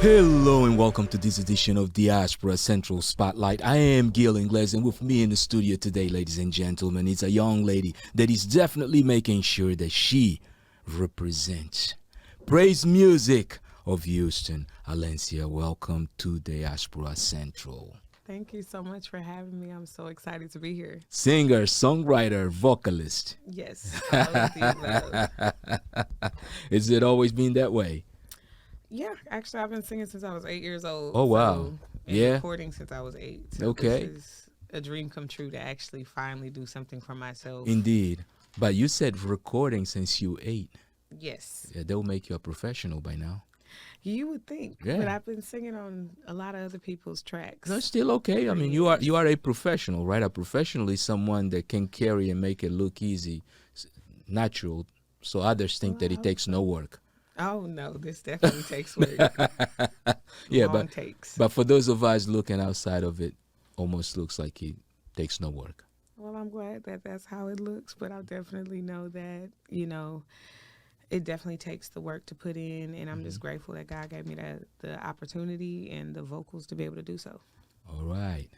Hello and welcome to this edition of Diaspora Central Spotlight. I am Gil Ingles, and with me in the studio today, ladies and gentlemen, is a young lady that is definitely making sure that she represents praise music of Houston. Alinzia, welcome to Diaspora Central. Thank you so much for having me. I'm so excited to be here. Singer, songwriter, vocalist. Yes, all of the above. Has it always been that way? Yeah, actually, I've been singing since I was 8 years old. Oh, wow. And Yeah. recording since I was 8. So Okay. This is a dream come true to actually finally do something for myself. Indeed. But you said recording since you 8. Yes. Yeah, they'll make you a professional by now. You would think. Yeah. But I've been singing on a lot of other people's tracks. No, still okay. I mean, you are a professional, right? A professional is someone that can carry and make it look easy, natural, so others think that it takes no work. Oh, no, this definitely takes work. Yeah, Long takes. but for those of us looking outside of it, almost looks like it takes no work. Well, I'm glad that that's how it looks, but I definitely know that, it definitely takes the work to put in, and I'm just grateful that God gave me the opportunity and the vocals to be able to do so. All right.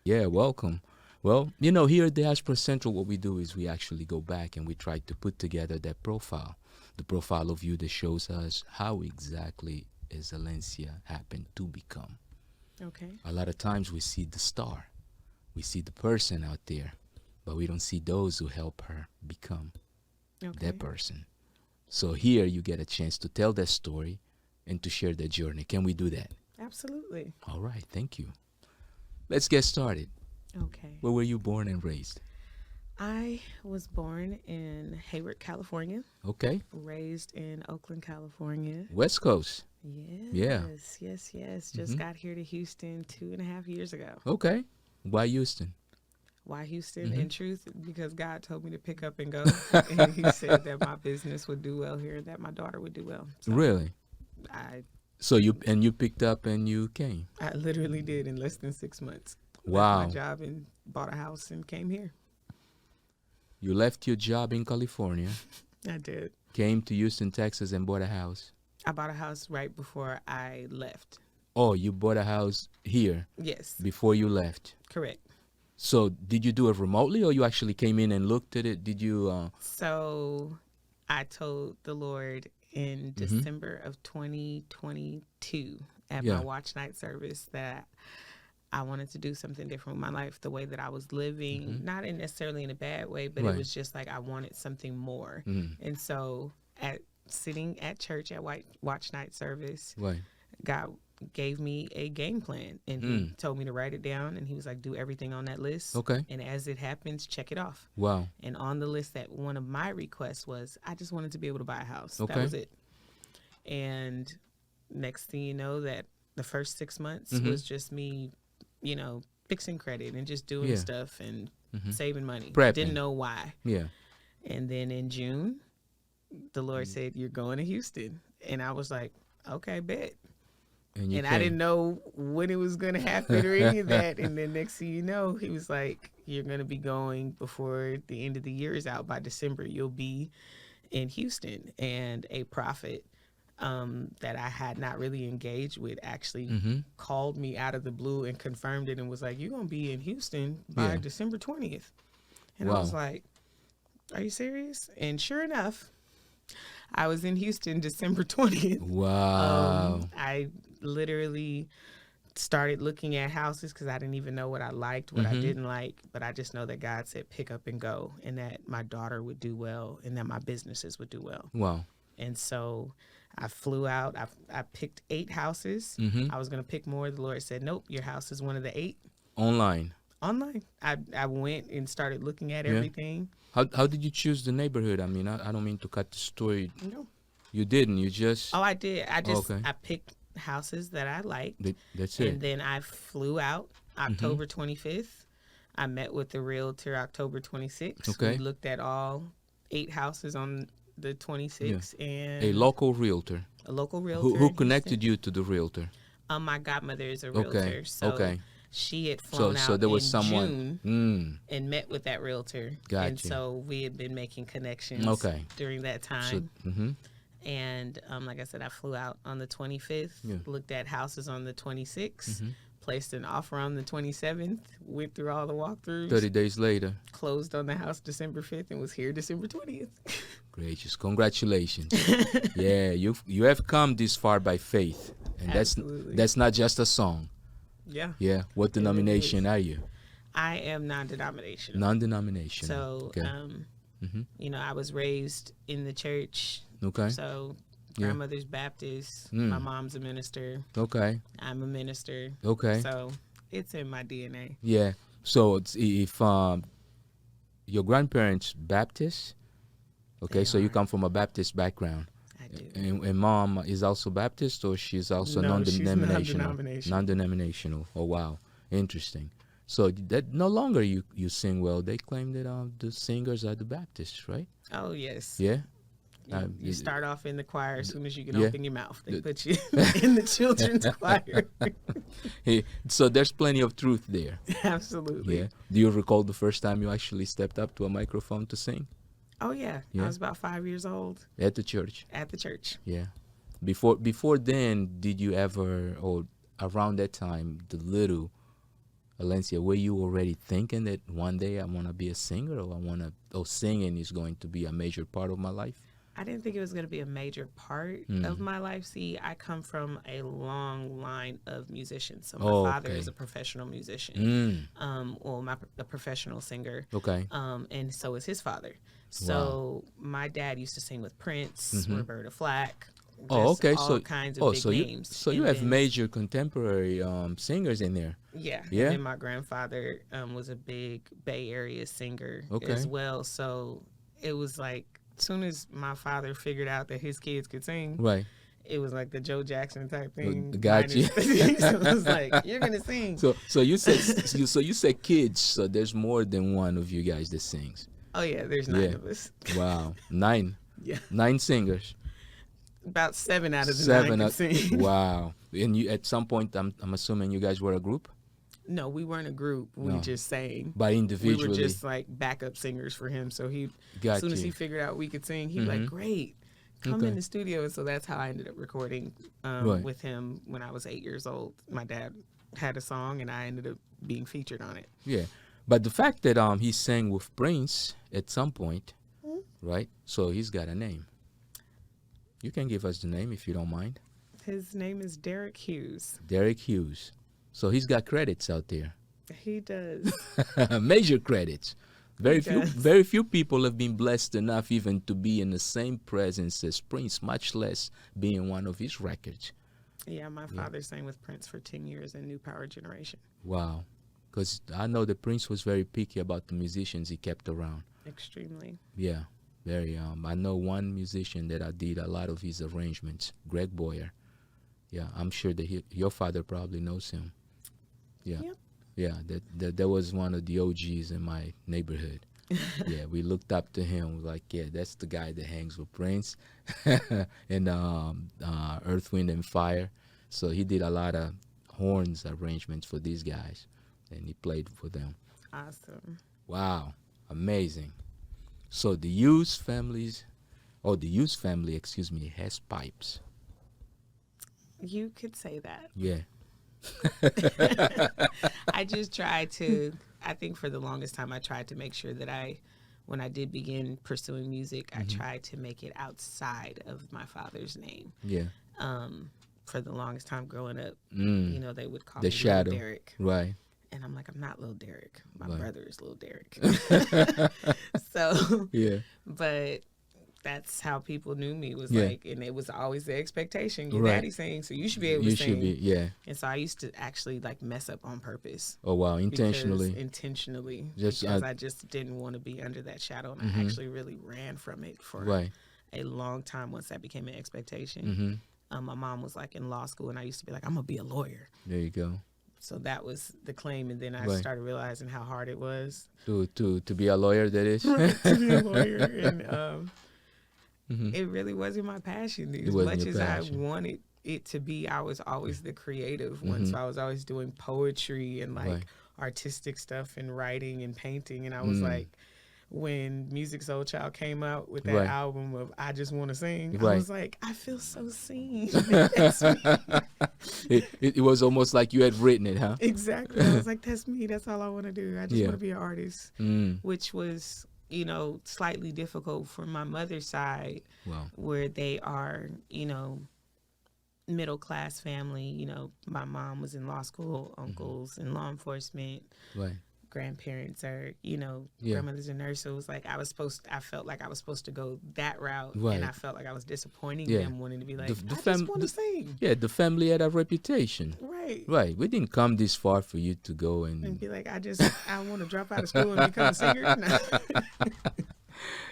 Yeah, welcome. Well, here at Diaspora Central, what we do is we actually go back and we try to put together that profile, the profile of you that shows us how exactly is Alinzia happened to become. Okay. A lot of times we see the star, we see the person out there, but we don't see those who help her become that person. So here you get a chance to tell that story and to share that journey. Can we do that? Absolutely. All right, thank you. Let's get started. Okay. Where were you born and raised? I was born in Hayward, California. Okay. Raised in Oakland, California. West Coast. Yes. Just got here to Houston 2.5 years ago. Okay. Why Houston? Why Houston? In truth, because God told me to pick up and go. And he said that my business would do well here and that my daughter would do well. So Really? So you picked up and you came? I literally did in less than 6 months. Wow. Left my job and bought a house and came here. You left your job in California, I did. came to Houston, Texas, and bought a house. I bought a house right before I left. Oh, you bought a house here Yes, before you left. correct. So did you do it remotely, or you actually came in and looked at it? Did you? So I told the Lord in December of 2022 at my watch night service that I wanted to do something different with my life, the way that I was living, not necessarily in a bad way, but it was just like I wanted something more. And so sitting at church at watch night service, God gave me a game plan, and he told me to write it down, and he was like, do everything on that list. Okay. And as it happens, check it off. Wow. And on the list, that one of my requests was, I just wanted to be able to buy a house. Okay. That was it. And next thing you know, that the first 6 months was just me, fixing credit and just doing stuff and saving money. Prepping. Didn't know why. Yeah. And then in June, the Lord said, you're going to Houston. And I was like, okay, bet. And I didn't know when it was going to happen or any of that. And then next thing you know, he was like, you're going to be going before the end of the year is out. By December, you'll be in Houston. And a prophet that I had not really engaged with actually called me out of the blue and confirmed it and was like, you're going to be in Houston by December 20th. And I was like, are you serious? And sure enough, I was in Houston December 20th. Wow. I literally started looking at houses because I didn't even know what I liked, what I didn't like. But I just know that God said pick up and go, and that my daughter would do well and that my businesses would do well. Wow. And so I flew out. I picked 8 houses. I was going to pick more. The Lord said, nope, your house is one of the 8. Online. I went and started looking at everything. How did you choose the neighborhood? I mean, I don't mean to cut the story. No. You didn't. You just. Oh, I did. I picked houses that I liked. That's it. And then I flew out October 25th. I met with the realtor October 26th. Okay. We looked at all 8 houses on the 26th. And a local realtor. A local realtor. Who connected you to the realtor? My godmother is a realtor. Okay. So she had flown out so there was in someone June and met with that realtor. Gotcha. And so we had been making connections during that time. And like I said, I flew out on the 25th, looked at houses on the 26th, placed an offer on the 27th, went through all the walkthroughs. 30 days later. Closed on the house December 5th and was here December 20th. Gracious. Congratulations. Yeah, you have come this far by faith. And that's not just a song. Yeah. Yeah. What denomination are you? I am non-denominational. Non-denominational. So, okay. You know, I was raised in the church. Okay. So, grandmother's Baptist. My mom's a minister. Okay. I'm a minister. Okay. So, it's in my DNA. Yeah. So, if your grandparents Baptist, okay, so you come from a Baptist background. I do. And mom is also Baptist, or she's also non-denominational? She's non-denominational. Non-denominational. Oh, wow. Interesting. So that no longer you sing well. They claim that the singers are the Baptists, right? Oh, yes. Yeah? You start off in the choir as soon as you can open your mouth. They put you in the children's choir. So there's plenty of truth there. Absolutely. Yeah. Do you recall the first time you actually stepped up to a microphone to sing? Oh, yeah. I was about 5 years old. At the church? At the church. Yeah. Before then, did you ever, or around that time, the little Alinzia, were you already thinking that one day I want to be a singer, or singing is going to be a major part of my life? I didn't think it was going to be a major part of my life. See, I come from a long line of musicians. So my father is a professional musician, a professional singer. Okay. And so is his father. So my dad used to sing with Prince, Roberta Flack. Oh, okay. All kinds of big names. So you have major contemporary singers in there. Yeah. And then my grandfather was a big Bay Area singer as well. So it was like, as soon as my father figured out that his kids could sing, right, it was like the Joe Jackson type thing. Got you. So it was like, you're gonna sing. So you said kids. So there's more than one of you guys that sings. Oh yeah, there's 9 of us. Wow, 9. Yeah, 9 singers. About 7 out of the 9 can sing. Wow. And you, at some point, I'm assuming you guys were a group? No, we weren't a group. We just sang. But individually? We were just like backup singers for him. So as soon as he figured out we could sing, he was like, great, come in the studio. And so that's how I ended up recording with him when I was 8 years old. My dad had a song and I ended up being featured on it. Yeah. But the fact that he sang with Prince at some point, right? So he's got a name. You can give us the name if you don't mind. His name is Derek Hughes. Derek Hughes. So he's got credits out there. He does. Major credits. Very few people have been blessed enough even to be in the same presence as Prince, much less being one of his records. Yeah, my father sang with Prince for 10 years in New Power Generation. Wow. Because I know that Prince was very picky about the musicians he kept around. Extremely. Yeah. Very. I know one musician that I did a lot of his arrangements, Greg Boyer. Yeah, I'm sure that your father probably knows him. Yeah. Yep. Yeah, that was one of the OGs in my neighborhood. Yeah, we looked up to him. Like, yeah, that's the guy that hangs with Prince and Earth, Wind, and Fire. So he did a lot of horns arrangements for these guys, and he played for them. Awesome. Wow, amazing. So the Hughes family, has pipes. You could say that. Yeah. I just tried to, I think for the longest time, I tried to make sure that when I did begin pursuing music, I tried to make it outside of my father's name. Yeah. For the longest time growing up, they would call me Shadow. Little Derek. Right. And I'm like, I'm not Little Derek. My brother is Little Derek. Yeah. But that's how people knew me, was like, and it was always the expectation. Your daddy sings, so you should be able to sing. You should be, yeah. And so I used to actually like mess up on purpose. Oh, wow. Intentionally. Because I just didn't want to be under that shadow. And I actually really ran from it for a long time once that became an expectation. My mom was like in law school, and I used to be like, I'm going to be a lawyer. There you go. So that was the claim, and then I started realizing how hard it was to be a lawyer. That is to be a lawyer, and it really wasn't my passion. As much as I wanted it to be, I was always the creative one. So I was always doing poetry and like artistic stuff and writing and painting, and I was like, when Music Soul Child came out with that Right. album of I Just Want to Sing, Right. I was like, I feel so seen. It was almost like you had written it, huh? Exactly. I was like, that's me. That's all I want to do. I just Yeah. want to be an artist, which was, you know, slightly difficult for my mother's side, Wow. where they are, you know, middle class family. You know, my mom was in law school, uncles in law enforcement. Right. Grandparents are, you know, grandmother's a nurse. So it was like I felt like I was supposed to go that route. Right. And I felt like I was disappointing them, wanting to be like, I just want to sing. Yeah, the family had a reputation. Right. Right. We didn't come this far for you to go and be like, I want to drop out of school and become a singer. No.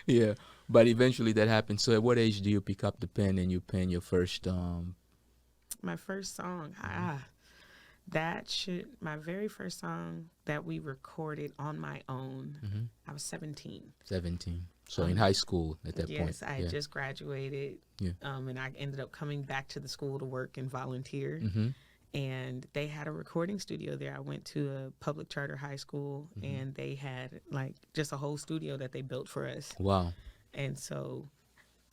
Yeah. But eventually that happened. So at what age do you pick up the pen and you pen your first my first song? My very first song that we recorded on my own, I was 17. 17. So in high school at that point. Yes, I had just graduated. Yeah. And I ended up coming back to the school to work and volunteer. And they had a recording studio there. I went to a public charter high school, and they had like just a whole studio that they built for us. Wow. And so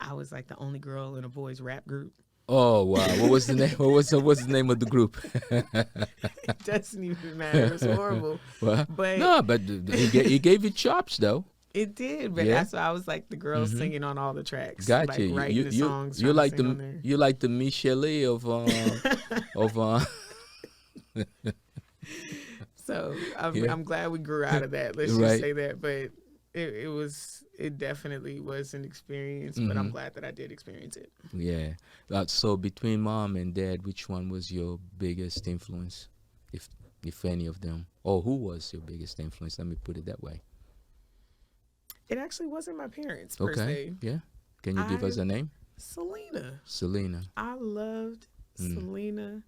I was like the only girl in a boys rap group. Oh wow! What was the name? What's the name of the group? It doesn't even matter. It was horrible. Well, but no, but he gave you chops though. It did, but that's why I was like the girl singing on all the tracks. Gotcha. Like writing the songs. You like the Michele of So I'm glad we grew out of that. Let's just say that. But it definitely was an experience. But I'm glad that I did experience it. Yeah. So between mom and dad, which one was your biggest influence, if any of them, or who was your biggest influence? Let me put it that way. It actually wasn't my parents per se. Yeah. Can you give us a name? Selena. I loved Selena,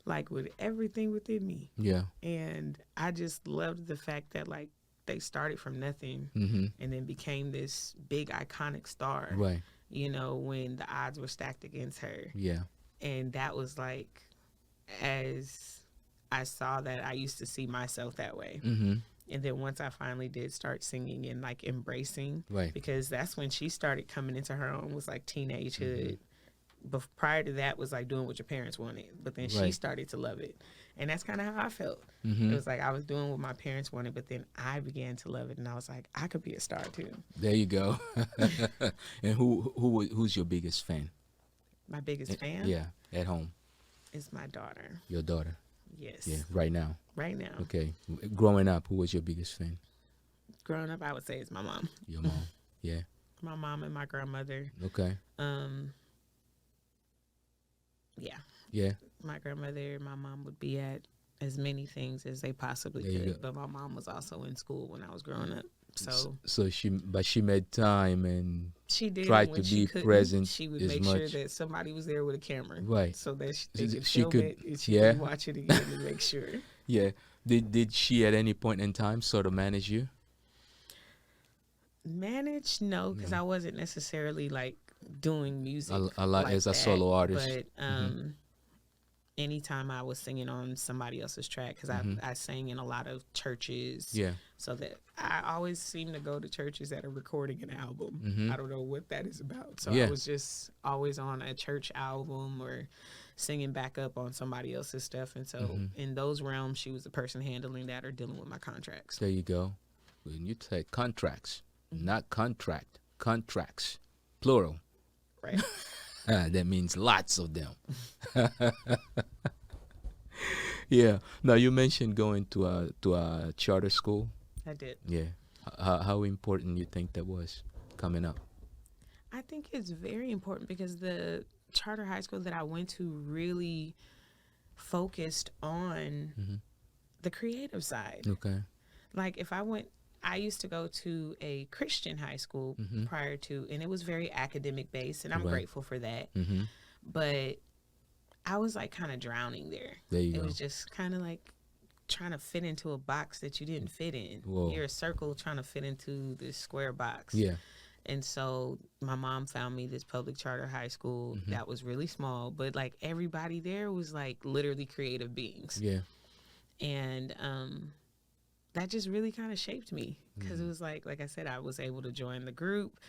like with everything within me. Yeah. And I just loved the fact that like they started from nothing and then became this big iconic star. Right. You know, when the odds were stacked against her. Yeah. And that was like, as I saw that, I used to see myself that way. And then once I finally did start singing and like embracing, because that's when she started coming into her own, was like teenagehood. But prior to that was like doing what your parents wanted. But then she started to love it. And that's kind of how I felt. It was like I was doing what my parents wanted, but then I began to love it. And I was like, I could be a star too. There you go. And who's your biggest fan? My biggest fan? Yeah, at home. Is my daughter. Your daughter? Yes. Yeah, right now. Right now. Okay. Growing up, who was your biggest fan? Growing up, I would say it's my mom. Your mom. Yeah. My mom and my grandmother. Okay. Yeah. Yeah. My grandmother and my mom would be at as many things as they possibly could. But my mom was also in school when I was growing up. So she made time and she did tried to be present. She would make sure that somebody was there with a camera, right? So that she could watch it again and make sure. Yeah. Did she at any point in time sort of manage you? Manage? No, because I wasn't necessarily like doing music a lot like as a that, solo artist. But anytime I was singing on somebody else's track, because I sang in a lot of churches. Yeah. So that I always seem to go to churches that are recording an album. I don't know what that is about. So I was just always on a church album or singing back up on somebody else's stuff. And so in those realms, she was the person handling that or dealing with my contracts. There you go. When you say contracts, not contract, contracts, plural. Right. That means lots of them. Yeah. Now you mentioned going to a charter school. I did. Yeah. How important you think that was coming up? I think it's very important because the charter high school that I went to really focused on the creative side. Okay. Like if I used to go to a Christian high school prior to, and it was very academic based, and I'm grateful for that. But I was like kind of drowning there. There you go. It was just kind of like trying to fit into a box that you didn't fit in. Whoa. You're a circle trying to fit into this square box. Yeah. And so my mom found me this public charter high school that was really small, but like everybody there was like literally creative beings. Yeah. And that just really kind of shaped me, because it was like I said, I was able to join the group.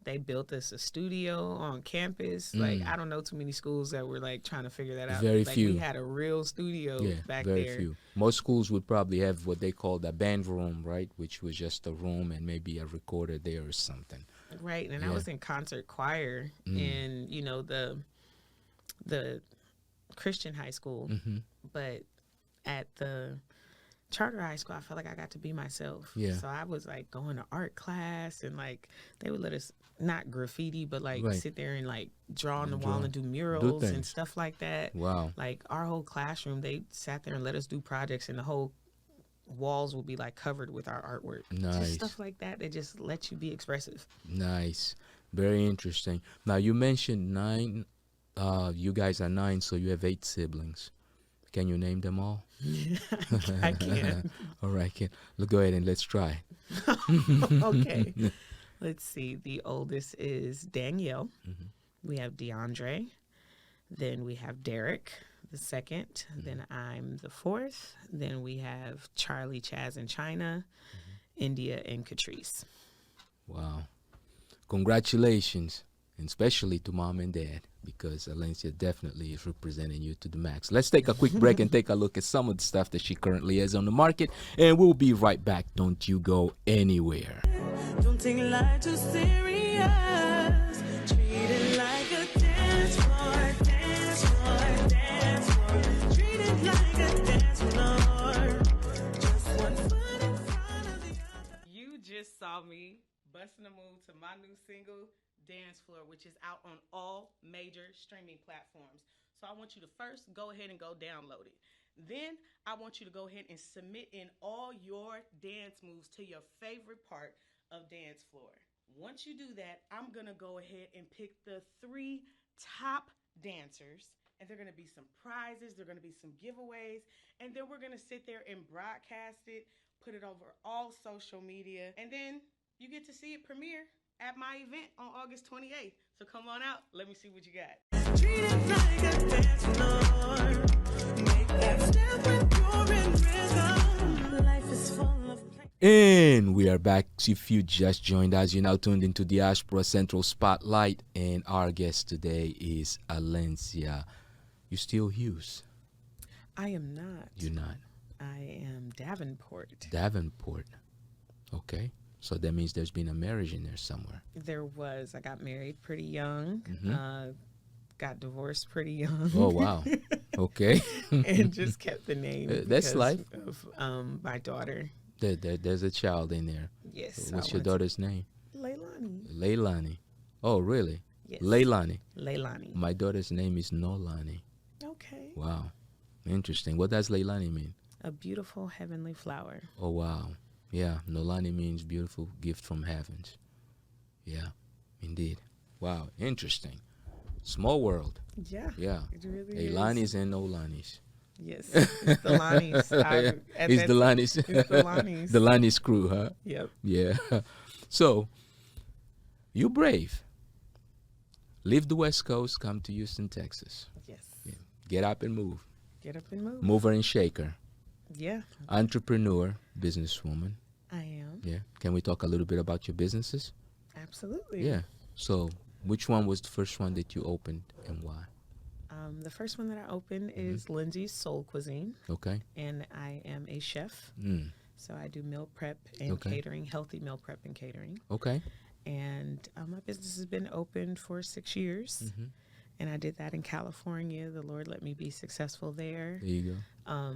They built us a studio on campus. Like, I don't know too many schools that were like trying to figure that out. Very like, few. We had a real studio back very there. Few. Most schools would probably have what they call the band room, right, which was just a room and maybe a recorder there or something. Right. And I was in concert choir in, you know, the Christian high school, but at the charter high school, I felt like I got to be myself. So I was like going to art class, and like they would let us not graffiti, but like sit there and like draw on the wall and do murals and stuff like that. Wow. Like our whole classroom, they sat there and let us do projects, and the whole walls would be like covered with our artwork. Nice. Just stuff like that. They just let you be expressive. Nice. Very interesting. Now, you mentioned 9. You guys are 9, so you have 8 siblings. Can you name them all? I can. All right, go ahead and let's try. Okay. Let's see. The oldest is Danielle. We have DeAndre. Then we have Derek, the second. Then I'm the fourth. Then we have Charlie, Chaz, and China, India, and Catrice. Wow. Congratulations, and especially to mom and dad, because Alinzia definitely is representing you to the max. Let's take a quick break and take a look at some of the stuff that she currently has on the market, and we'll be right back. Don't you go anywhere. Don't take life too serious. Treat it like a dance floor, dance floor, dance floor. Treat it like a dance floor. Just one foot in front of the other. You just saw me busting a move to my new single, Dancefloor, which is out on all major streaming platforms. So I want you to first go ahead and go download it. Then I want you to go ahead and submit in all your dance moves to your favorite part of Dancefloor. Once you do that, I'm going to go ahead and pick the 3 top dancers, and there are going to be some prizes, there are going to be some giveaways, and then we're going to sit there and broadcast it, put it over all social media, and then you get to see it premiere at my event on August 28th. So come on out. Let me see what you got. Treat it like a dance floor. Make that step when you're in rhythm. Life is full of play. And we are back. If you just joined us, you're now tuned into Diaspora Central Spotlight, and our guest today is Alinzia. You still Hughes? I am not. You're not? I am Davenport. Davenport. Okay. So that means there's been a marriage in there somewhere. There was. I got married pretty young. Got divorced pretty young. Oh, wow. Okay. And just kept the name. That's life. Of my daughter. There's a child in there. Yes. What's your daughter's name? Leilani. Leilani. Oh, really? Yes. Leilani. Leilani. My daughter's name is Nolani. Okay. Wow. Interesting. What does Leilani mean? A beautiful heavenly flower. Oh, wow. Yeah, Nolani means beautiful gift from heavens. Yeah, indeed. Wow, interesting. Small world. Yeah. Yeah. It really Elanis and Nolanis. Yes. It's the Lanis. It's the Lanis. It's the Lanis. The Lanis crew, huh? Yep. Yeah. So, you're brave. Leave the West Coast, come to Houston, Texas. Yes. Yeah. Get up and move. Get up and move. Mover and shaker. Yeah. Entrepreneur, businesswoman. I am. Yeah. Can we talk a little bit about your businesses? Absolutely. Yeah. So, which one was the first one that you opened and why? The first one that I opened is Lindsay's Soul Cuisine. Okay. And I am a chef. So I do meal prep and catering, healthy meal prep and catering. Okay. And my business has been open for 6 years. And I did that in California. The Lord let me be successful there. There you go.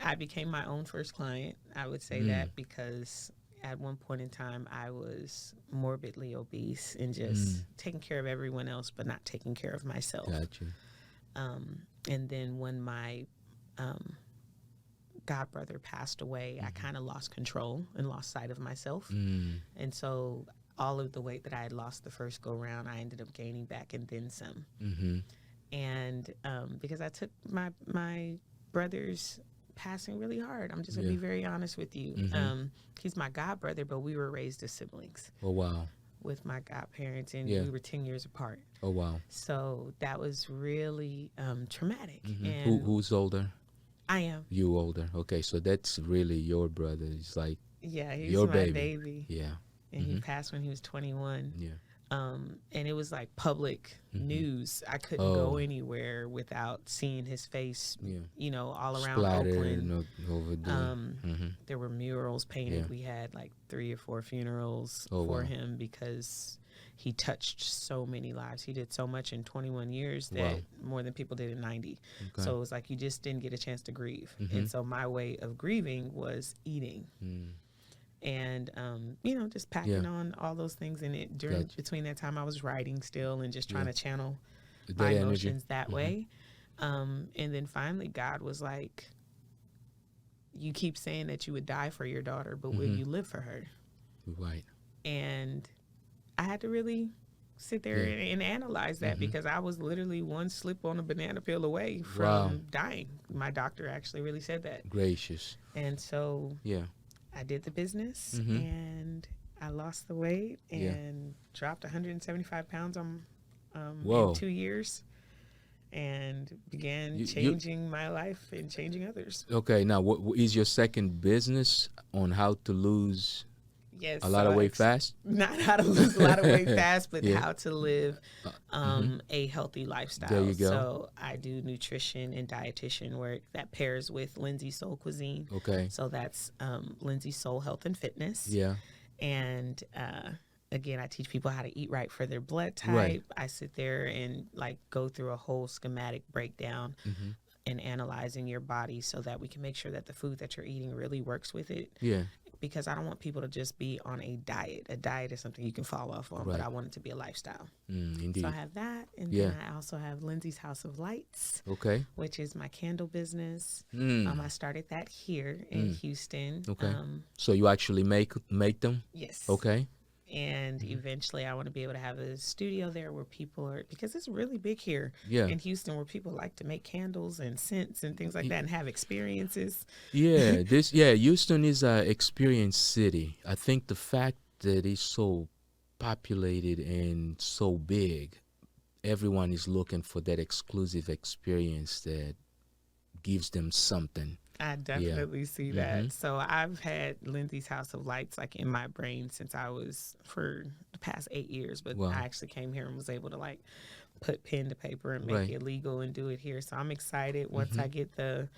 I became my own first client. I would say that because at one point in time, I was morbidly obese and just taking care of everyone else, but not taking care of myself. Gotcha. And then when my godbrother passed away, I kind of lost control and lost sight of myself. And so all of the weight that I had lost the first go round, I ended up gaining back and then some. And because I took my brother's passing really hard. I'm just going to be very honest with you. He's my godbrother, but we were raised as siblings. Oh, wow. With my godparents, and we were 10 years apart. Oh, wow. So that was really traumatic. And who's older? I am. You older. Okay, so that's really your brother. It's like Yeah, he's your my baby. Yeah. And he passed when he was 21. Yeah. And it was like public news. I couldn't go anywhere without seeing his face, you know, all around Oakland. There were murals painted. We had like 3 or 4 funerals for him because he touched so many lives. He did so much in 21 years that more than people did in 90. Okay. So it was like you just didn't get a chance to grieve. And so my way of grieving was eating. And, you know, just packing on all those things in it. Between that time, I was writing still and just trying to channel my emotions that way. And then finally, God was like, you keep saying that you would die for your daughter, but will you live for her? Right. And I had to really sit there and analyze that because I was literally one slip on a banana peel away from dying. My doctor actually really said that. Gracious. And so... I did the business and I lost the weight and dropped 175 pounds in 2 years and began changing my life and changing others. Okay, now what is your second business on how to lose a lot of weight fast? Not how to lose a lot of weight fast, but how to live a healthy lifestyle. There you go. So I do nutrition and dietitian work that pairs with Lindsay Soul Cuisine. Okay. So that's Lindsay Soul Health and Fitness. Yeah. And again, I teach people how to eat right for their blood type. Right. I sit there and like go through a whole schematic breakdown and analyzing your body so that we can make sure that the food that you're eating really works with it. Yeah. Because I don't want people to just be on a diet. A diet is something you can fall off on, but I want it to be a lifestyle. Indeed. So I have that, and then I also have Lindsay's House of Lights, which is my candle business. I started that here in Houston. Okay. So you actually make them? Yes. Okay. And eventually I want to be able to have a studio there where people are, because it's really big here in Houston where people like to make candles and scents and things like that and have experiences. Houston is an experience city. I think the fact that it's so populated and so big, everyone is looking for that exclusive experience that gives them something. I definitely see that. So I've had Lindsay's House of Lights like in my brain since I was for the past 8 years, but I actually came here and was able to like put pen to paper and make it legal and do it here. So I'm excited once I get the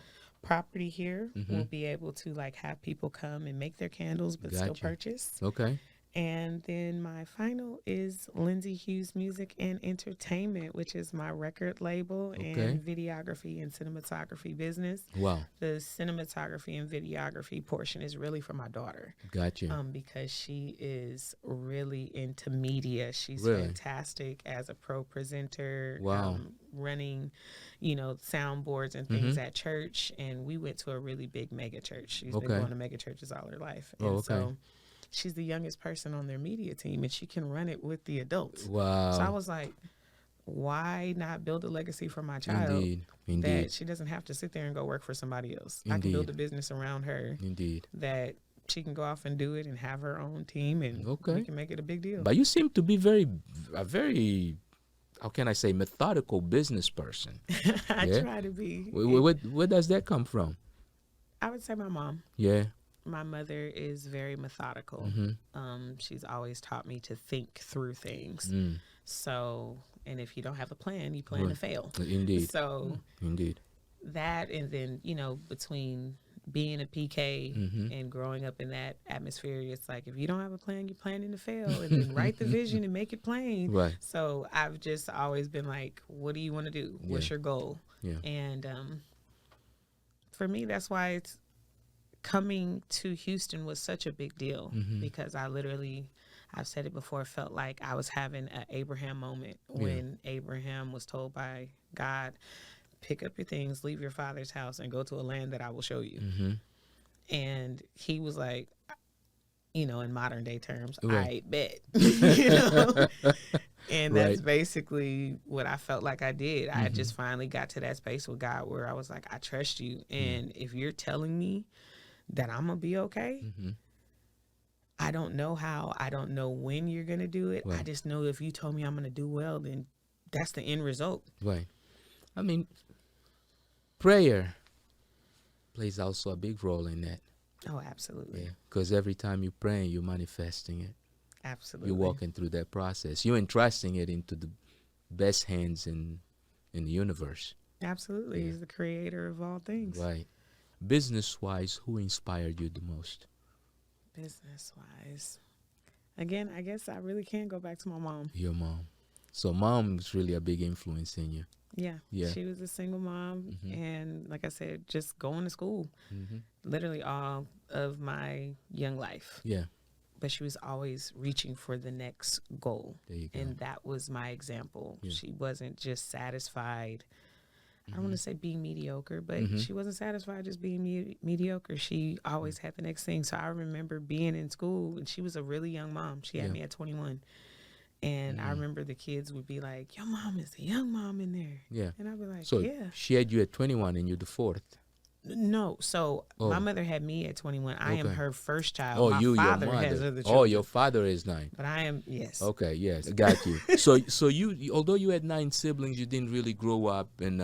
property here, we'll be able to like have people come and make their candles but still purchase. Okay. And then my final is Lindsay Hughes Music and Entertainment, which is my record label and videography and cinematography business. Wow. The cinematography and videography portion is really for my daughter. Gotcha. Because she is really into media. She's fantastic as a pro presenter. Wow. Running, you know, soundboards and things at church. And we went to a really big mega church. She's been going to mega churches all her life. And so she's the youngest person on their media team, and she can run it with the adults. Wow. So I was like, why not build a legacy for my child that she doesn't have to sit there and go work for somebody else? I can build a business around her that she can go off and do it and have her own team, and we can make it a big deal. But you seem to be a very, how can I say, methodical business person. I try to be. Where does that come from? I would say my mom. Yeah. My mother is very methodical. She's always taught me to think through things. So, and if you don't have a plan, you plan to fail. Indeed. So, that, and then, you know, between being a PK and growing up in that atmosphere, it's like, if you don't have a plan, you're planning to fail, and then write the vision and make it plain. Right. So I've just always been like, what do you want to do? What's your goal? Yeah. And for me, that's why it's, coming to Houston was such a big deal because I literally, I've said it before, felt like I was having an Abraham moment when Abraham was told by God, pick up your things, leave your father's house, and go to a land that I will show you. And he was like, you know, in modern day terms, I bet. You know? And that's basically what I felt like I did. I just finally got to that space with God where I was like, I trust you. And if you're telling me that I'm going to be okay, I don't know how, I don't know when you're going to do it. I just know if you told me I'm going to do well, then that's the end result. Right. I mean, prayer plays also a big role in that. Oh, absolutely. Yeah, because every time you're praying, you're manifesting it. Absolutely. You're walking through that process. You're entrusting it into the best hands in the universe. Absolutely. Yeah. He's the creator of all things. Right. Business-wise, who inspired you the most? Business-wise. Again, I guess I really can go back to my mom. Your mom. So mom was really a big influence in you. Yeah. Yeah. She was a single mom. And like I said, just going to school. Literally all of my young life. Yeah. But she was always reaching for the next goal. There you go. And that was my example. Yeah. She wasn't just satisfied. I don't want to say being mediocre, but she wasn't satisfied just being mediocre. She always had the next thing. So I remember being in school, and she was a really young mom. She had me at 21. And I remember the kids would be like, your mom is a young mom in there. Yeah. And I'd be like, So yeah. she had you at 21 and you're the fourth. No. So my mother had me at 21. I am Okay. her first child. Oh, my your father mother. has other Oh, children. your father is 9. But I am, yes. Okay, yes, got you. So you, although you had 9 siblings, you didn't really grow up in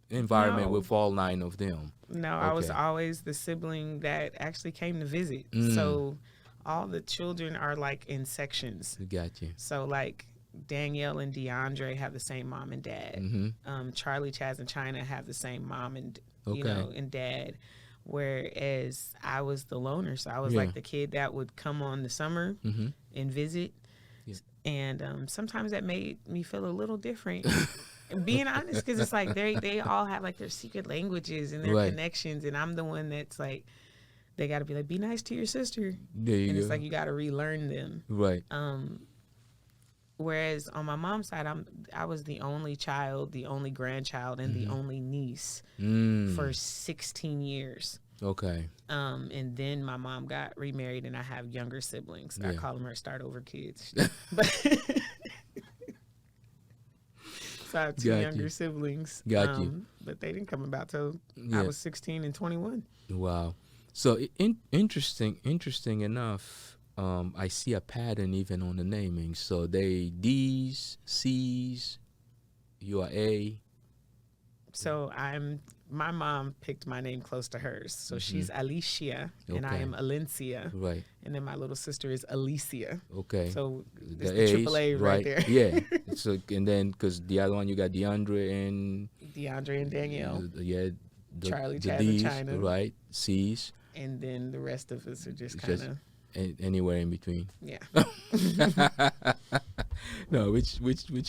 environment No. with all 9 of them. No, I was Okay. always the sibling that actually came to visit. So all the children are like in sections. Got you. So like Danielle and DeAndre have the same mom and dad. Charlie, Chaz, and China have the same mom and and dad. Whereas I was the loner, so I was like the kid that would come on the summer and visit. Yeah. And sometimes that made me feel a little different. Being honest, because it's like they all have like their secret languages and their connections, and I'm the one that's like, they got to be like, be nice to your sister. There you and go. it's like you got to relearn them. Right. Whereas on my mom's side, I was the only child, the only grandchild, and the only niece for 16 years. Okay. And then my mom got remarried, and I have younger siblings. I Yeah. call them her start over kids. But so I have 2 Got younger you. siblings. Got you. But they didn't come about till Yeah. I was 16 and 21. Wow. So interesting enough, I see a pattern even on the naming. So they D's, C's, you are A. So my mom picked my name close to hers. So she's Alicia, and I Okay. am Alinzia. Right. And then my little sister is Alicia. Okay. So it's the A's, AAA right there. Yeah. So and then because the other one you got DeAndre and DeAndre and Danielle. the Charlie, Chaz, and D's, China. right? C's. And then the rest of us are just It's kind of, anywhere in between. yeah. No, which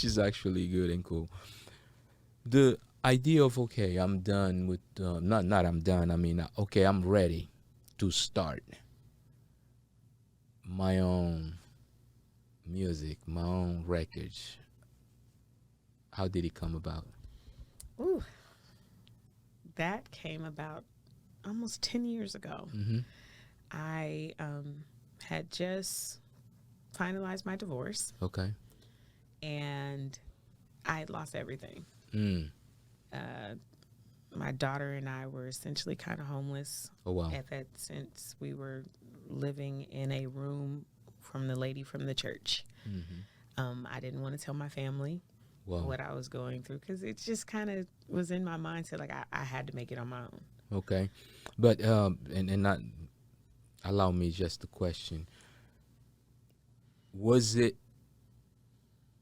is actually good and cool. The idea of okay, I'm done with not I'm done. I mean, okay, I'm ready to start my own music, my own records. How did it come about? Ooh. That came about almost 10 years ago. I had just finalized my divorce, Okay. and I had lost everything. Mm. My daughter and I were essentially kind of homeless Oh wow. at that, since we were living in a room from the lady from the church. I didn't want to tell my family Wow. what I was going through, because it just kind of was in my mindset, like I had to make it on my own. Okay, but and not allow me just to question. Was it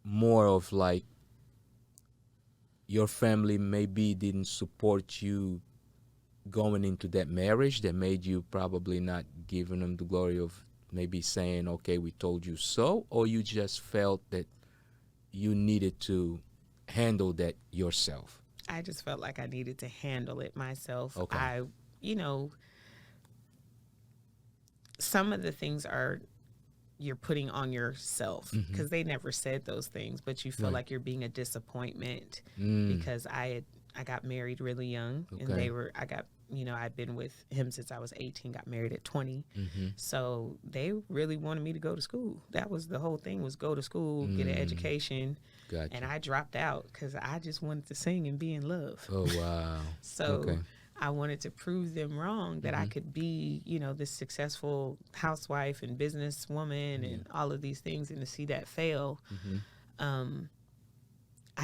more of like your family maybe didn't support you going into that marriage that made you probably not giving them the glory of maybe saying, okay, we told you so, or you just felt that you needed to handle that yourself? I just felt like I needed to handle it myself. Okay. Some of the things you're putting on yourself, because they never said those things, but you feel Right. like you're being a disappointment because I got married really young, and I'd been with him since I was 18, got married at 20. So they really wanted me to go to school. That was the whole thing, was go to school, get an education. Gotcha. And I dropped out because I just wanted to sing and be in love. Oh wow. So Okay. I wanted to prove them wrong, that I could be, this successful housewife and businesswoman and all of these things, and to see that fail. I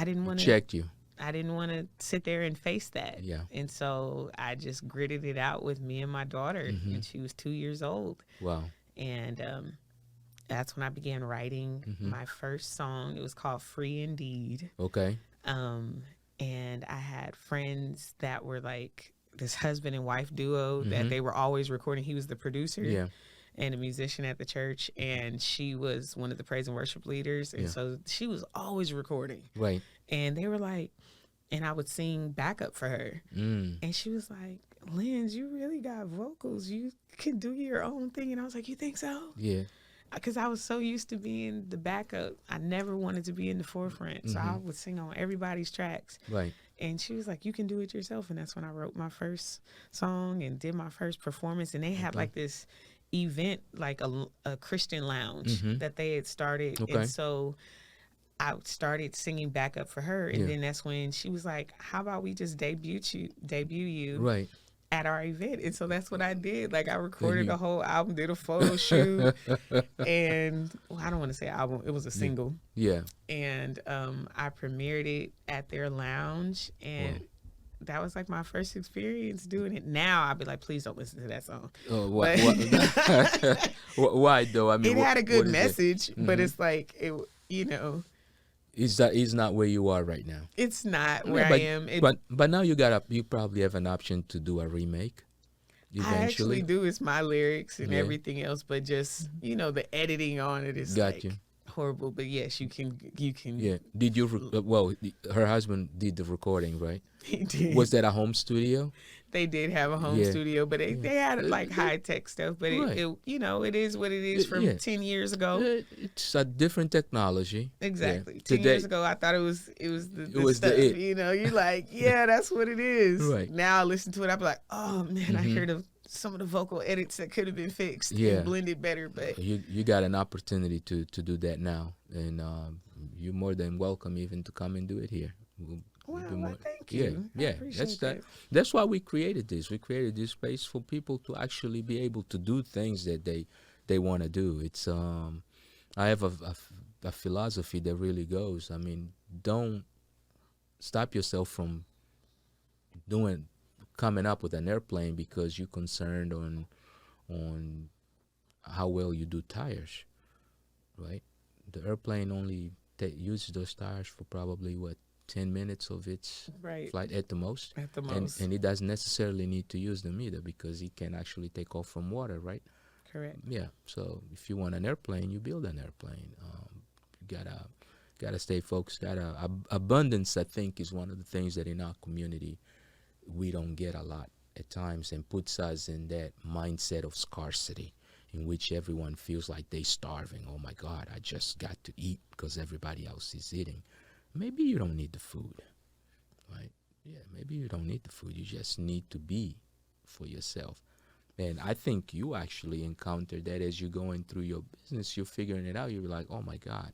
didn't want to. Checked you. I didn't want to sit there and face that. Yeah. And so I just gritted it out with me and my daughter, and she was 2 years old. Wow. And that's when I began writing my first song. It was called Free Indeed. Okay. And I had friends that were like this husband and wife duo that they were always recording. He was the producer and a musician at the church, and she was one of the praise and worship leaders. And so she was always recording. Right. And they were like, and I would sing backup for her. And she was like, Linz, you really got vocals. You can do your own thing. And I was like, you think so? Yeah. Because I was so used to being the backup. I never wanted to be in the forefront. So I would sing on everybody's tracks. Right. And she was like, you can do it yourself. And that's when I wrote my first song and did my first performance. And they had like this event, like a Christian lounge that they had started. Okay. And so I started singing backup for her. And then that's when she was like, how about we just debut you Right. at our event? And so that's what I did. Like, I recorded a whole album, did a photo shoot, and I don't want to say album, it was a single. Yeah. And I premiered it at their lounge, and that was like my first experience doing it. Now I'd be like, please don't listen to that song. Oh, what? Why though? I mean, it had a good what message, but it's like it, Is not where you are right now? it's not where but, I am. But now you probably have an option to do a remake. I actually Eventually. do. It's my lyrics and everything else, but just the editing on it is Got like you. horrible. But yes, you can. Yeah. Did you? Her husband did the recording, right? He did. Was that a home studio? They did have a home studio, but they had like high tech stuff. But Right. it is what it is from 10 years ago. It's a different technology. Exactly. Yeah. 10 Today, years ago, I thought it was the was stuff. the it. You're like, yeah, that's what it is. Right. Now I listen to it, I'd be like, oh man, I heard of some of the vocal edits that could have been fixed Yeah. and blended better. But you got an opportunity to do that now, and you're more than welcome even to come and do it here. wow, be more- thank you. I Yeah. appreciate That's That's why we created this. We created this space for people to actually be able to do things that they want to do. It's I have a philosophy that really goes. I mean, don't stop yourself from coming up with an airplane because you're concerned on how well you do tires, right? The airplane only uses those tires for probably 10 minutes of its flight at the most. At the most. And it doesn't necessarily need to use them either because it can actually take off from water, right? Correct. Yeah. So if you want an airplane, you build an airplane. You gotta stay focused. Abundance, I think, is one of the things that in our community we don't get a lot at times, and puts us in that mindset of scarcity in which everyone feels like they're starving. Oh my God, I just got to eat because everybody else is eating. Maybe you don't need the food, right? Yeah, maybe you don't need the food. You just need to be for yourself. And I think you actually encountered that as you're going through your business. You're figuring it out. You're like, oh my God,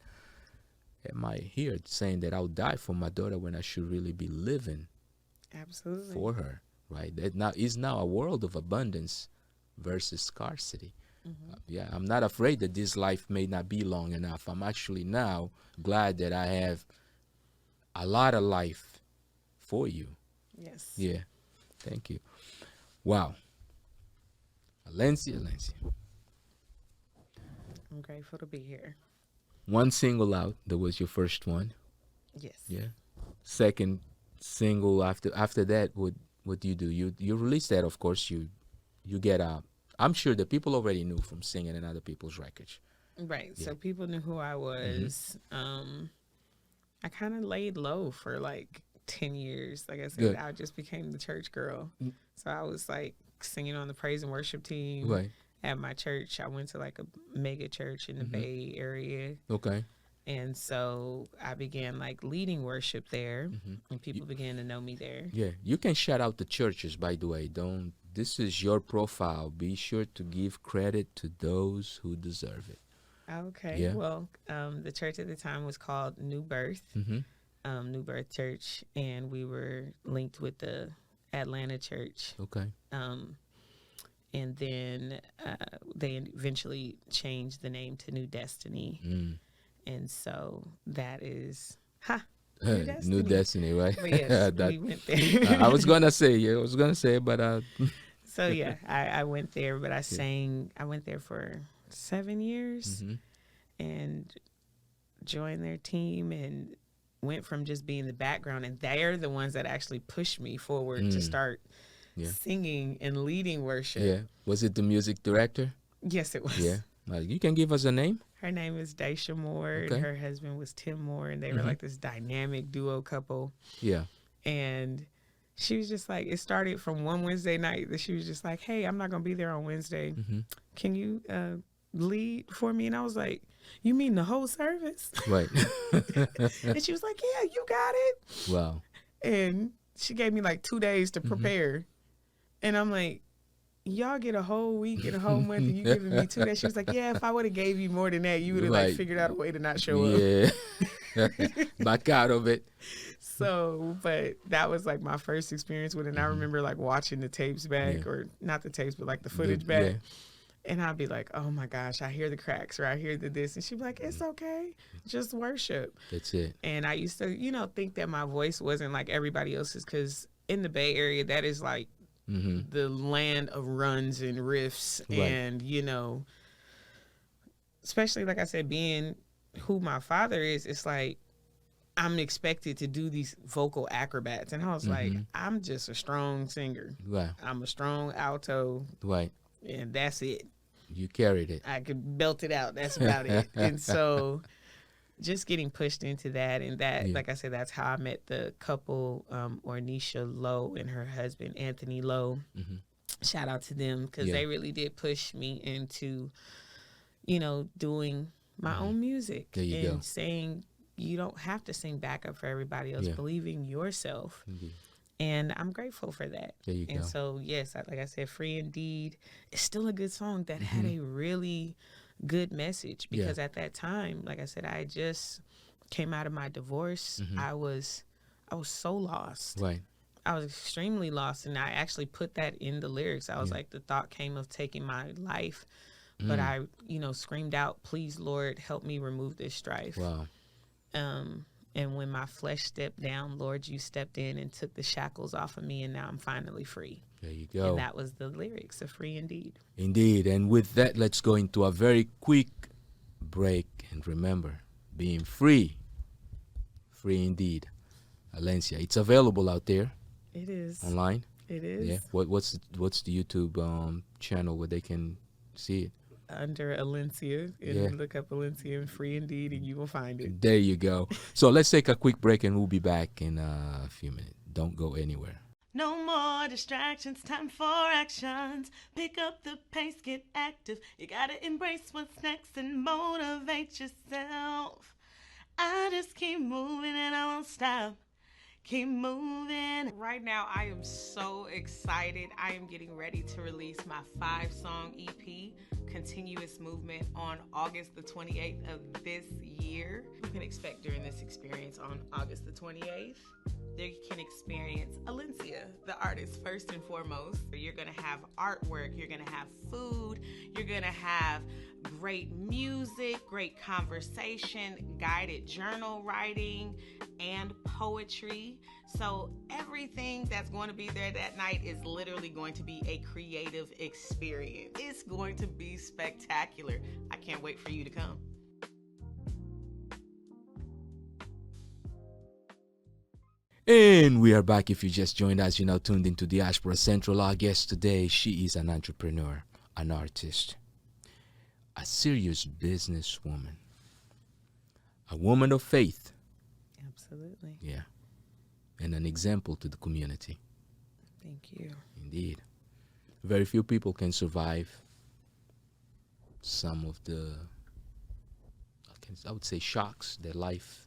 am I here saying that I'll die for my daughter when I should really be living Absolutely. for her, right? That now is now a world of abundance versus scarcity. Yeah, I'm not afraid that this life may not be long enough. I'm actually now glad that I have a lot of life for you. Yes. Yeah, thank you. Wow. Alinzia. I'm grateful to be here. One single out. That was your first one. Yes. Yeah. Second single after that, what do? You release that, of course. You get a. I'm sure that people already knew from singing in other people's records. Right. Yeah. So people knew who I was. I kind of laid low for like 10 years. Like I said, Good. I just became the church girl. So I was like singing on the praise and worship team Right. at my church. I went to like a mega church in the Bay Area. Okay. And so I began like leading worship there, and people began to know me there. Yeah. You can shout out the churches, by the way. This is your profile. Be sure to give credit to those who deserve it. Okay. Yeah. Well, the church at the time was called New Birth, New Birth Church, and we were linked with the Atlanta church. Okay. And then they eventually changed the name to New Destiny. And so that is, New Destiny, right? But yes, we went there. I was gonna say, but So yeah, I went there, but I sang. I went there for 7 years and joined their team and went from just being the background, and they're the ones that actually pushed me forward to start singing and leading worship. Yeah, was it the music director? Yes, it was. Yeah, you can give us a name. Her name is Daisha Moore, and her husband was Tim Moore, and they were like this dynamic duo couple. Yeah, and she was just like, it started from one Wednesday night that she was just like, hey, I'm not gonna be there on Wednesday. Can you lead for me? And I was like, you mean the whole service? Right. And she was like, yeah, you got it. Wow. And she gave me like 2 days to prepare. And I'm like, y'all get a whole week and a whole month and you giving me 2 days. She was like, yeah, if I would have gave you more than that, you would have like figured out a way to not show up. Yeah. Back out of it. So, but that was like my first experience with it. And I remember like watching the tapes back, or not the tapes, but like the footage back. Yeah. And I'd be like, oh my gosh, I hear the cracks, or I hear the this. And she'd be like, it's okay. Just worship. That's it. And I used to, think that my voice wasn't like everybody else's, because in the Bay Area, that is like the land of runs and riffs. Right. And, especially like I said, being who my father is, it's like I'm expected to do these vocal acrobats. And I was like, I'm just a strong singer. Right. I'm a strong alto. Right. And that's it. You carried it. I could belt it out. That's about it. And so just getting pushed into that. And that, like I said, that's how I met the couple, Ornisha Lowe and her husband, Anthony Lowe. Shout out to them, because they really did push me into, doing my own music. There you go. Saying you don't have to sing backup for everybody else. Believing yourself. And I'm grateful for that. There you go. And so, yes, like I said, Free Indeed is still a good song that had a really good message, because at that time, like I said, I just came out of my divorce. I was so lost. Right. I was extremely lost, and I actually put that in the lyrics. I was like, the thought came of taking my life, but I, screamed out, please, Lord, help me remove this strife. Wow. And when my flesh stepped down, Lord, you stepped in and took the shackles off of me, and now I'm finally free. There you go. And that was the lyrics of Free Indeed. Indeed. And with that, let's go into a very quick break. And remember, being free. Free indeed. Alinzia, it's available out there. It is. Online? It is. Yeah. What's the YouTube channel where they can see it? Under Alinzia, and look up Alinzia and Free Indeed, and you will find it. There you go. So let's take a quick break, and we'll be back in a few minutes. Don't go anywhere. No more distractions, time for actions. Pick up the pace, get active. You gotta embrace what's next and motivate yourself. I just keep moving and I won't stop. Keep moving. Right now, I am so excited. I am getting ready to release my 5-song EP, Continuous Movement, on August the 28th of this year. You can expect during this experience on August the 28th. You can experience Alinzia, the artist, first and foremost. You're going to have artwork, you're going to have food, you're going to have great music, great conversation, guided journal writing, and poetry. So everything that's going to be there that night is literally going to be a creative experience. It's going to be spectacular. I can't wait for you to come. And we are back. If you just joined us, you're now tuned into Diaspora Central. Our guest today, she is an entrepreneur, an artist, a serious businesswoman, a woman of faith. Absolutely. Yeah. And an example to the community. Thank you. Indeed. Very few people can survive some of the, I would say, shocks that life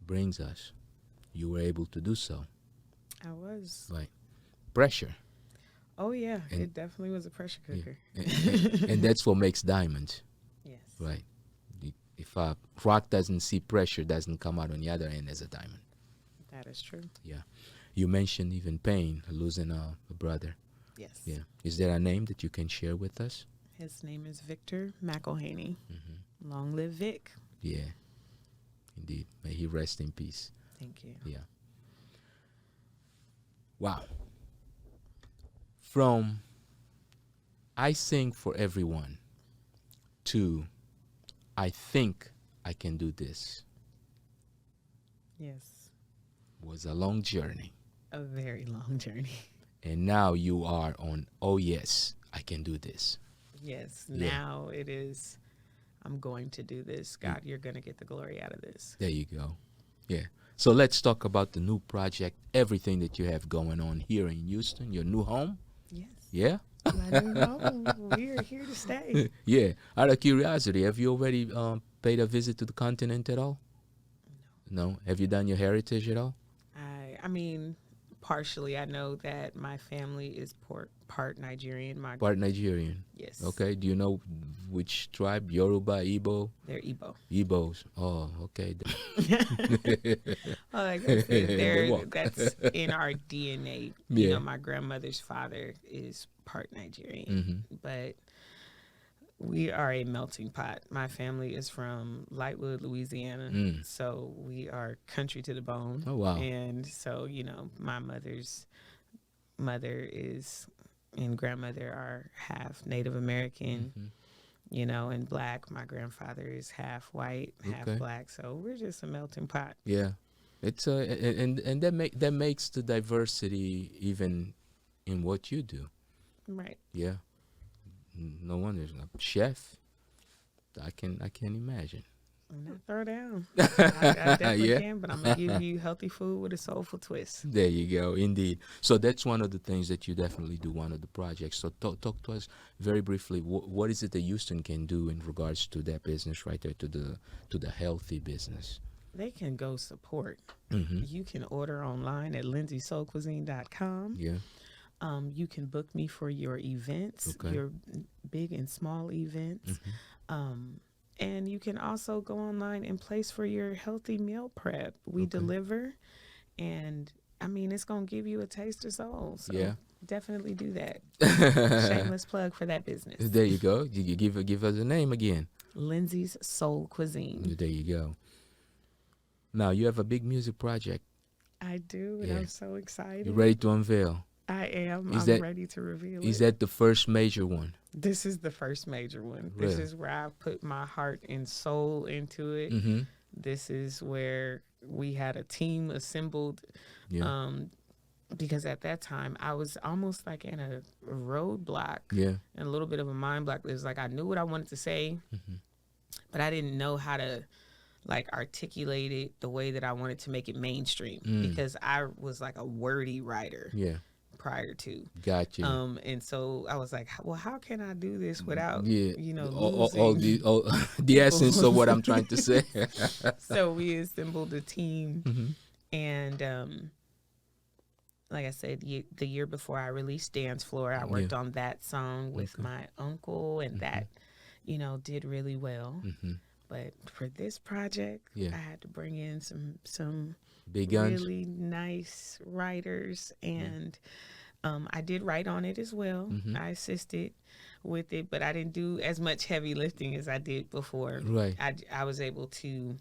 brings us. You were able to do so. I was. Right. Pressure. Oh, yeah. It definitely was a pressure cooker. Yeah. And that's what makes diamonds. Yes. Right. If a rock doesn't see pressure, doesn't come out on the other end as a diamond. That is true. Yeah. You mentioned even pain, losing a brother. Yes. Yeah. Is there a name that you can share with us? His name is Victor McElhaney. Long live Vic. Yeah. Indeed. May he rest in peace. Thank you. Yeah. Wow. From I sing for everyone to I think I can do this Yes. was a long journey. A very long journey. And now you are on, oh yes, I can do this. Yes. Yeah. Now it is, I'm going to do this. God, you're going to get the glory out of this. There you go. Yeah. So let's talk about the new project, everything that you have going on here in Houston, your new home. Yes. Yeah? My new home. We're here to stay. Yeah. Out of curiosity, have you already paid a visit to the continent at all? No. Have you done your heritage at all? I mean, partially. I know that my family is part Nigerian. Part Nigerian. Yes. Okay. Do you know which tribe? Yoruba, Igbo? They're Igbo. Igbos. Oh, okay. Well, like I said, that's in our DNA. You know, my grandmother's father is part Nigerian, but we are a melting pot. My family is from Lightwood, Louisiana, so we are country to the bone. Oh, wow. And so, you know, my mother's mother is and grandmother are half Native American, you know, and black. My grandfather is half white, half black. So we're just a melting pot. Yeah. It's and that makes the diversity even in what you do. Right. Yeah. No wonder, a chef. I can imagine. I'm not throw down. I definitely can, but I'm gonna give you healthy food with a soulful twist. There you go, indeed. So that's one of the things that you definitely do. One of the projects. So talk to us very briefly. What is it that Houston can do in regards to that business right there, to the healthy business? They can go support. You can order online at lindsaysoulcuisine.com. Yeah. You can book me for your events, your big and small events. And you can also go online and place for your healthy meal prep. We deliver, and I mean, it's going to give you a taste of soul. So definitely do that. Shameless plug for that business. There you go. You give us a name again. Lindsay's Soul Cuisine. There you go. Now, you have a big music project. I do, and I'm so excited. You ready to unveil? I am. I'm ready to reveal it. Is that the first major one? This is the first major one. Really? This is where I put my heart and soul into it. This is where we had a team assembled. Because at that time, I was almost like in a roadblock and a little bit of a mind block. It was like I knew what I wanted to say, but I didn't know how to like articulate it the way that I wanted to make it mainstream because I was like a wordy writer. Prior to. Got you. And so I was like, well, how can I do this without, you know, all the essence of what I'm trying to say. So we assembled a team, and like I said, the year before I released Dancefloor, I worked on that song with my uncle, and that, you know, did really well. But for this project, I had to bring in some big guns, really nice writers, and I did write on it as well. I assisted with it, but I didn't do as much heavy lifting as I did before. Right. I was able to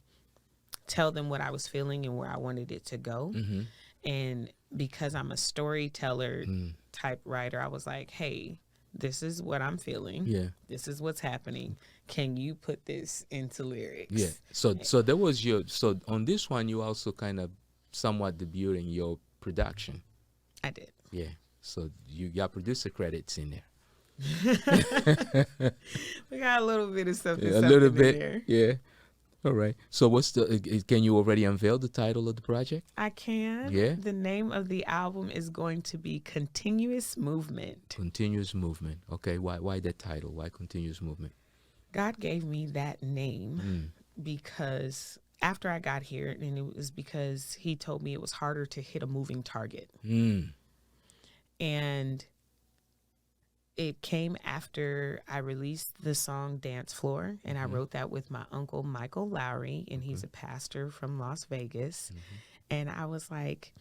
tell them what I was feeling and where I wanted it to go. And because I'm a storyteller type writer, I was like, hey, this is what I'm feeling. This is what's happening. Can you put this into lyrics? So that was so on this one, you also kind of somewhat debuting your production. I did. Yeah. So you got producer credits in there. We got a little bit of something. A little bit. In there. Yeah. All right. So can you already unveil the title of the project? I can. Yeah. The name of the album is going to be Continuous Movement. Continuous Movement. Okay. Why that title? Why Continuous Movement? God gave me that name because after I got here, and it was because he told me it was harder to hit a moving target. And it came after I released the song Dancefloor, and I wrote that with my uncle, Michael Lowry, and he's a pastor from Las Vegas. And I was like,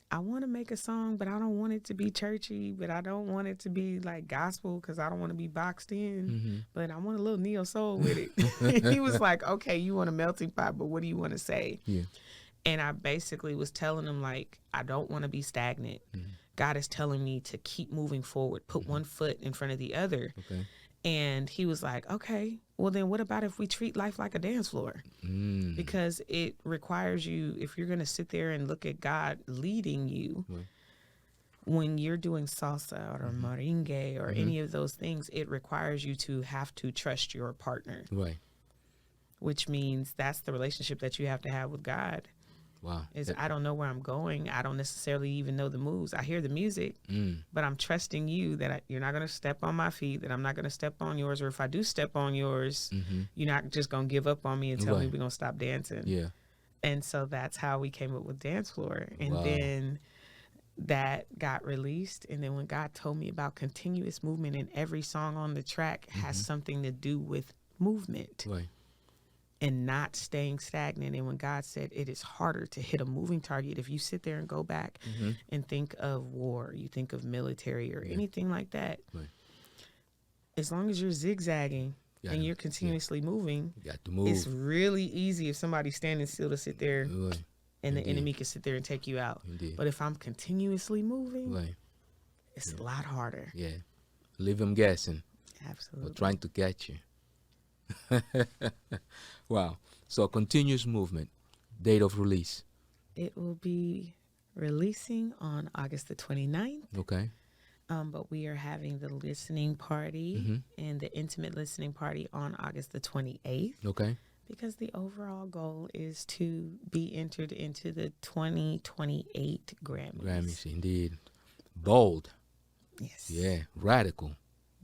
I want to make a song, but I don't want it to be churchy, but I don't want it to be like gospel because I don't want to be boxed in, but I want a little neo soul with it. He was like, okay, you want a melting pot, but what do you want to say? Yeah. And I basically was telling him, like, I don't want to be stagnant. God is telling me to keep moving forward, put one foot in front of the other. Okay. And he was like, okay, well, then what about if we treat life like a dance floor? Because it requires you, if you're going to sit there and look at God leading you, when you're doing salsa or merengue or any of those things, it requires you to have to trust your partner. Right. Which means that's the relationship that you have to have with God. Wow. Is I don't know where I'm going. I don't necessarily even know the moves. I hear the music, but I'm trusting you that you're not going to step on my feet, that I'm not going to step on yours. Or if I do step on yours, you're not just going to give up on me and tell me we're going to stop dancing. Yeah. And so that's how we came up with Dancefloor. And then that got released. And then when God told me about continuous movement, and every song on the track has something to do with movement. Right. And not staying stagnant. And when God said it is harder to hit a moving target, if you sit there and go back and think of war, you think of military or anything like that, as long as you're zigzagging and you're continuously moving, you got to move. It's really easy if somebody's standing still to sit there and the enemy can sit there and take you out. But if I'm continuously moving, it's a lot harder. Yeah. Leave them guessing. Absolutely. Or trying to catch you. Wow. So continuous movement. Date of release. It will be releasing on August the 29th. Okay. But we are having the listening party and the intimate listening party on August the 28th. Okay. Because the overall goal is to be entered into the 2028 Grammys. Grammys, indeed. Bold. Yes. Yeah. Radical.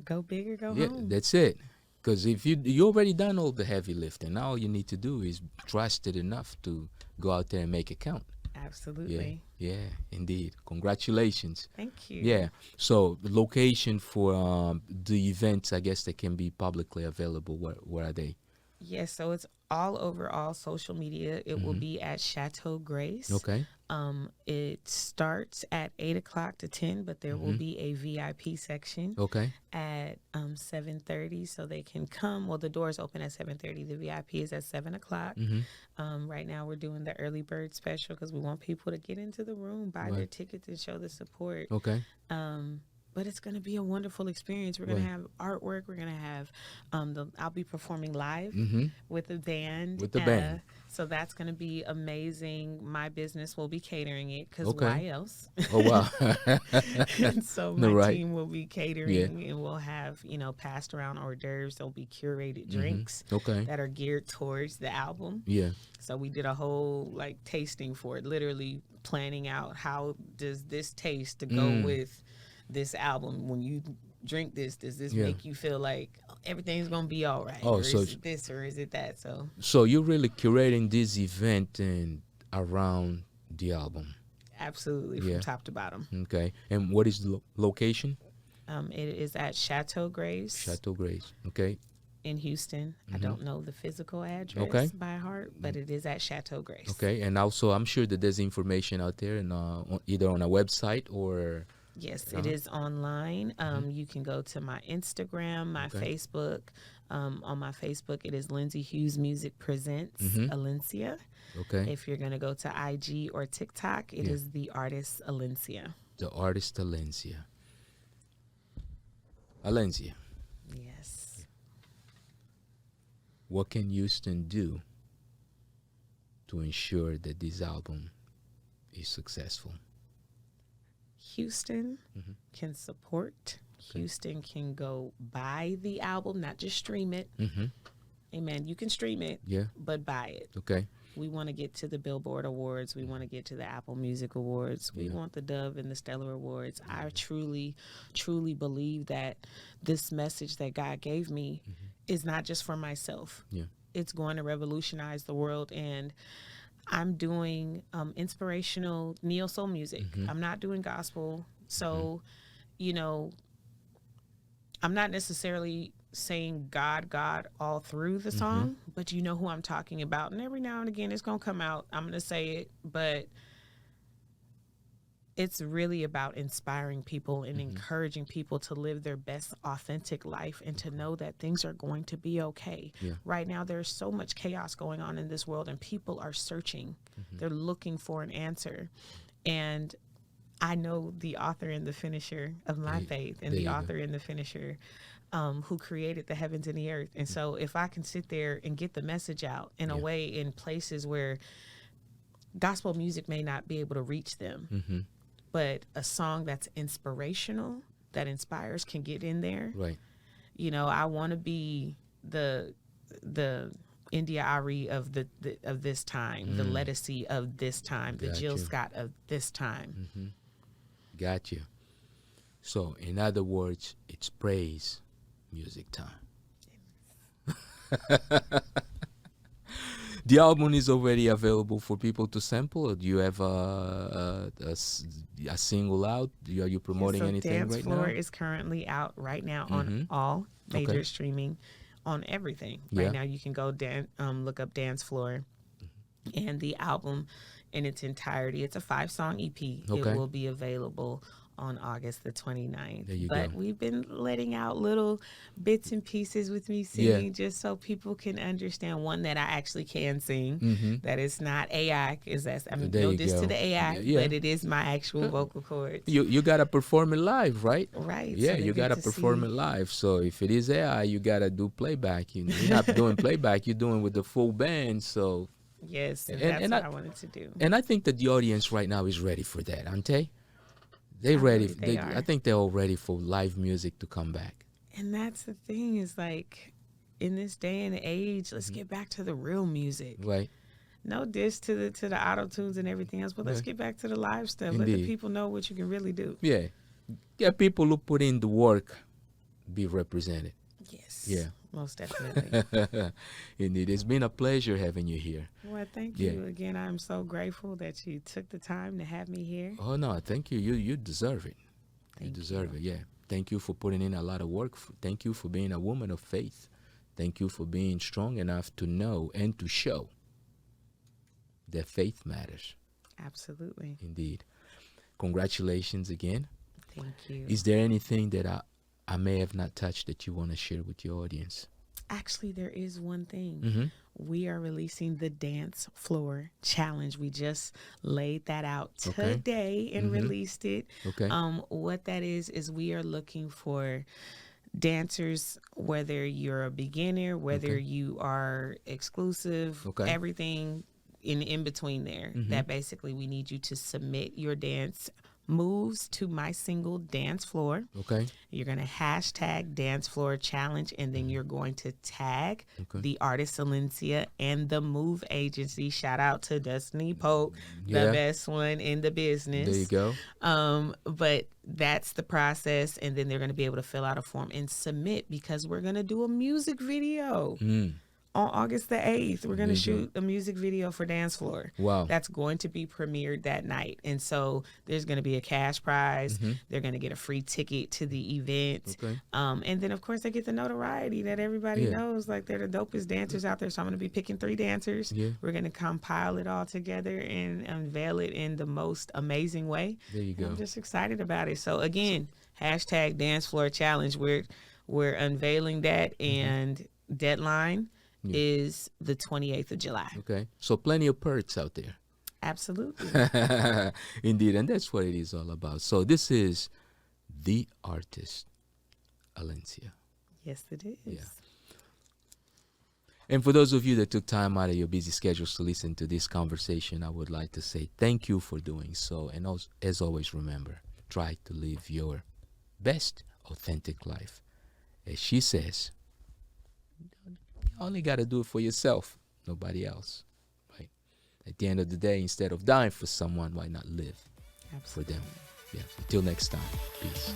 Go big or go Yeah, home. that's it. Because if you already done all the heavy lifting, now all you need to do is trust it enough to go out there and make it count. Absolutely. Yeah, indeed. Congratulations. Thank you. Yeah. So the location for the events, I guess they can be publicly available. Where are they? Yes, so it's all over all social media. It will be at Chateau Grace. Okay. It starts at 8 o'clock to 10, but there will be a VIP section at 7:30, so they can come. Well, the doors open at 7:30. The VIP is at 7 o'clock. Right now we're doing the early bird special because we want people to get into the room, buy their tickets, and show the support. Okay. But it's going to be a wonderful experience. We're going to have artwork. We're going to have, I'll be performing live with a band. With the band. So that's going to be amazing. My business will be catering it because why else? Oh, wow. And so my team will be catering and we'll have, passed around hors d'oeuvres. There'll be curated drinks that are geared towards the album. Yeah. So we did a whole tasting for it, literally planning out how does this taste to go with this album. When you drink this, does this make you feel like everything's gonna be all right? Oh, or so is it this or is it that? So you're really curating this event and around the album. Absolutely, from top to bottom. Okay. And what is the location? It is at Chateau Grace. Chateau Grace. Okay. In Houston. I don't know the physical address by heart, but it is at Chateau Grace. Okay. And also, I'm sure that there's information out there, and either on a website or. Yes, it is online. You can go to my Instagram, my Facebook. On my Facebook, it is Lindsay Hughes Music Presents Alinzia. Okay. If you're going to go to IG or TikTok, it is the artist Alinzia. The artist Alinzia. Alinzia. Yes. What can Houston do to ensure that this album is successful? Houston can support. Houston can go buy the album, not just stream it. Amen. You can stream it, but buy it. Okay. We want to get to the Billboard Awards. We want to get to the Apple Music Awards. We want the Dove and the Stellar Awards. I truly, truly believe that this message that God gave me is not just for myself. Yeah. It's going to revolutionize the world. And I'm doing inspirational neo-soul music. I'm not doing gospel. So, I'm not necessarily saying God all through the song, but you know who I'm talking about. And every now and again, it's going to come out. I'm going to say it, but it's really about inspiring people and encouraging people to live their best authentic life and to know that things are going to be okay. Yeah. Right now, there's so much chaos going on in this world, and people are searching. They're looking for an answer. And I know the author and the finisher of my faith, and the author and the finisher who created the heavens and the earth. And so if I can sit there and get the message out in a way in places where gospel music may not be able to reach them, but a song that's inspirational, that inspires, can get in there. Right. You know, I want to be the India Ari of of this time, the Lettucey of this time, the Jill Scott of this time. Got you. So, in other words, it's praise music time. The album is already available for people to sample, or do you have a single out? Are you promoting anything right now? Dancefloor is currently out right now on all major streaming, on everything. Yeah. Right now you can go look up Dancefloor and the album in its entirety. It's a 5-song EP. Okay. It will be available on August the 29th. There you but go. we've been letting out little bits and pieces with me singing just so people can understand, one, that I actually can sing, that it's not AI, because that's, I mean, There no you diss go. to the AI, Yeah. but it is my actual vocal cords. You got to perform it live, right? Right. Yeah, so they you get got to to perform see- it live. So if it is AI, you got to do playback. You're not doing playback, you're doing with the full band. So, Yes, and And- that's and what I- I wanted to do. and I think that the audience right now is ready for that, aren't they? They I ready. believe they are. I think they're all ready for live music to come back. And that's the thing, is like, in this day and age, let's get back to the real music. Right. No diss to the auto tunes and everything else, but let's Yeah. get back to the live stuff. Let Indeed. the people know what you can really do. Yeah. Get people who put in the work be represented. Yes. Yeah. Most definitely. Indeed. It's been a pleasure having you here. Well, thank Yeah. you again. I'm so grateful that you took the time to have me here. Oh, no, thank you. You deserve it. You Thank deserve you. it, yeah. Thank you for putting in a lot of work. Thank you for being a woman of faith. Thank you for being strong enough to know and to show that faith matters. Absolutely. Indeed. Congratulations again. Thank you. Is there anything that I may have not touched that you want to share with your audience? Actually, there is one thing. Mm-hmm. We are releasing the Dancefloor Challenge. We just laid that out Okay. today and released it. Okay. What that is we are looking for dancers, whether you're a beginner, whether you are exclusive, Okay. everything in between there. That basically we need you to submit your dance moves to my single Dancefloor. Okay. You're going to hashtag Dancefloor Challenge, and then you're going to tag the artist Alinzia and the Move Agency. Shout out to Destiny Pope, Yeah. the best one in the business. There you go. But that's the process, and then they're going to be able to fill out a form and submit, because we're going to do a music video. On August the 8th, we're going to shoot a music video for Dancefloor. Wow. That's going to be premiered that night. And so there's going to be a cash prize. They're going to get a free ticket to the event. Okay. And then, of course, they get the notoriety that everybody Yeah. knows. Like, they're the dopest dancers out there. So I'm going to be picking 3 dancers. Yeah. We're going to compile it all together and unveil it in the most amazing way. There you go. I'm just excited about it. So, again, hashtag Dancefloor Challenge. We're unveiling that, and deadline is the 28th of July. Okay. So plenty of perks out there. Absolutely. Indeed, and that's what it is all about. So this is the artist, Alinzia. Yes, it is. Yeah. And for those of you that took time out of your busy schedules to listen to this conversation, I would like to say thank you for doing so. And also, as always, remember, try to live your best authentic life. As she says, you only got to do it for yourself, nobody else. Right? At the end of the day, instead of dying for someone, why not live for them? Yeah. Until next time, peace.